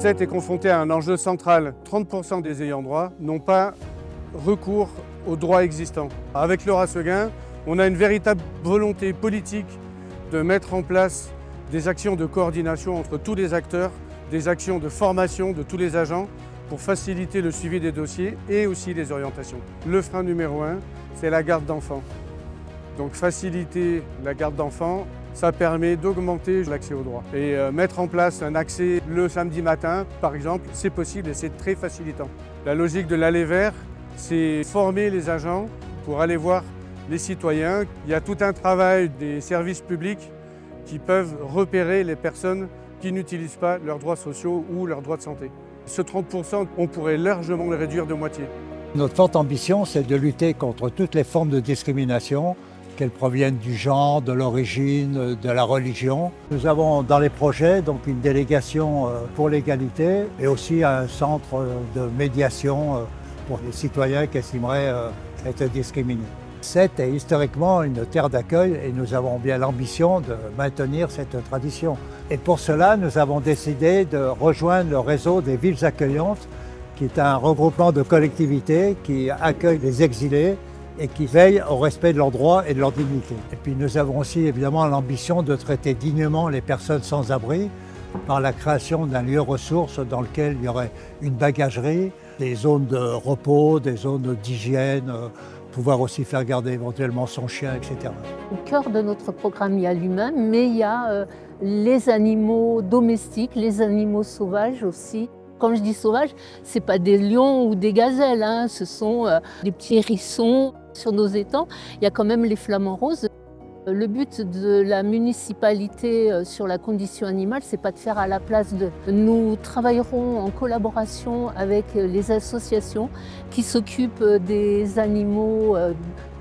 SET est confronté à un enjeu central. 30% des ayants droit n'ont pas recours aux droits existants. Avec Laura Seguin, on a une véritable volonté politique de mettre en place des actions de coordination entre tous les acteurs, des actions de formation de tous les agents pour faciliter le suivi des dossiers et aussi les orientations. Le frein numéro 1, c'est la garde d'enfants. Donc faciliter la garde d'enfants, ça permet d'augmenter l'accès aux droits. Et mettre en place un accès le samedi matin, par exemple, c'est possible et c'est très facilitant. La logique de l'aller vers, c'est former les agents pour aller voir les citoyens. Il y a tout un travail des services publics qui peuvent repérer les personnes qui n'utilisent pas leurs droits sociaux ou leurs droits de santé. Ce 30%, on pourrait largement le réduire de moitié. Notre forte ambition, c'est de lutter contre toutes les formes de discrimination, qu'elles proviennent du genre, de l'origine, de la religion. Nous avons dans les projets donc une délégation pour l'égalité et aussi un centre de médiation pour les citoyens qui estimeraient être discriminés. Sète est historiquement une terre d'accueil et nous avons bien l'ambition de maintenir cette tradition. Et pour cela, nous avons décidé de rejoindre le réseau des villes accueillantes, qui est un regroupement de collectivités qui accueillent les exilés et qui veillent au respect de leurs droits et de leur dignité. Et puis nous avons aussi évidemment l'ambition de traiter dignement les personnes sans abri par la création d'un lieu ressource dans lequel il y aurait une bagagerie, des zones de repos, des zones d'hygiène, pouvoir aussi faire garder éventuellement son chien, etc. Au cœur de notre programme, il y a l'humain, mais il y a les animaux domestiques, les animaux sauvages aussi. Quand je dis sauvages, ce n'est pas des lions ou des gazelles, hein, ce sont des petits hérissons. Sur nos étangs, il y a quand même les flamants roses. Le but de la municipalité sur la condition animale, ce n'est pas de faire à la place d'eux. Nous travaillerons en collaboration avec les associations qui s'occupent des animaux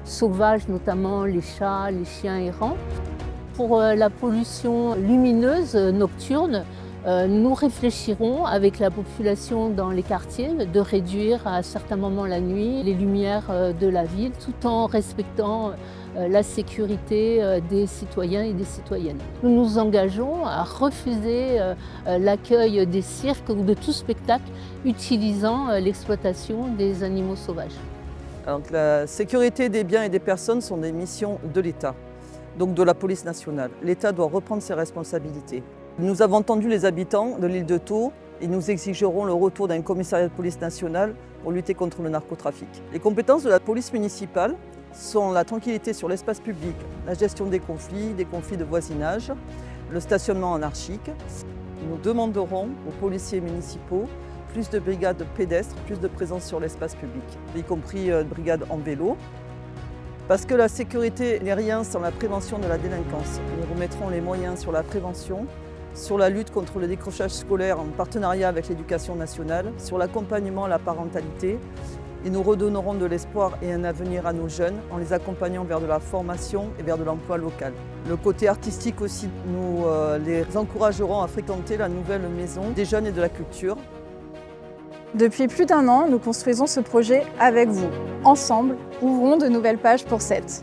sauvages, notamment les chats, les chiens errants. Pour la pollution lumineuse nocturne, nous réfléchirons avec la population dans les quartiers de réduire à certains moments la nuit les lumières de la ville tout en respectant la sécurité des citoyens et des citoyennes. Nous nous engageons à refuser l'accueil des cirques ou de tout spectacle utilisant l'exploitation des animaux sauvages. Alors, la sécurité des biens et des personnes sont des missions de l'État, donc de la police nationale. L'État doit reprendre ses responsabilités. Nous avons entendu les habitants de l'île de Thau et nous exigerons le retour d'un commissariat de police nationale pour lutter contre le narcotrafic. Les compétences de la police municipale sont la tranquillité sur l'espace public, la gestion des conflits de voisinage, le stationnement anarchique. Nous demanderons aux policiers municipaux plus de brigades pédestres, plus de présence sur l'espace public, y compris brigades en vélo. Parce que la sécurité n'est rien sans la prévention de la délinquance. Nous remettrons les moyens sur la prévention, sur la lutte contre le décrochage scolaire en partenariat avec l'Éducation nationale, sur l'accompagnement à la parentalité. Et nous redonnerons de l'espoir et un avenir à nos jeunes en les accompagnant vers de la formation et vers de l'emploi local. Le côté artistique aussi, nous les encouragerons à fréquenter la nouvelle maison des jeunes et de la culture. Depuis plus d'1 an, nous construisons ce projet avec vous. Ensemble, ouvrons de nouvelles pages pour Sète.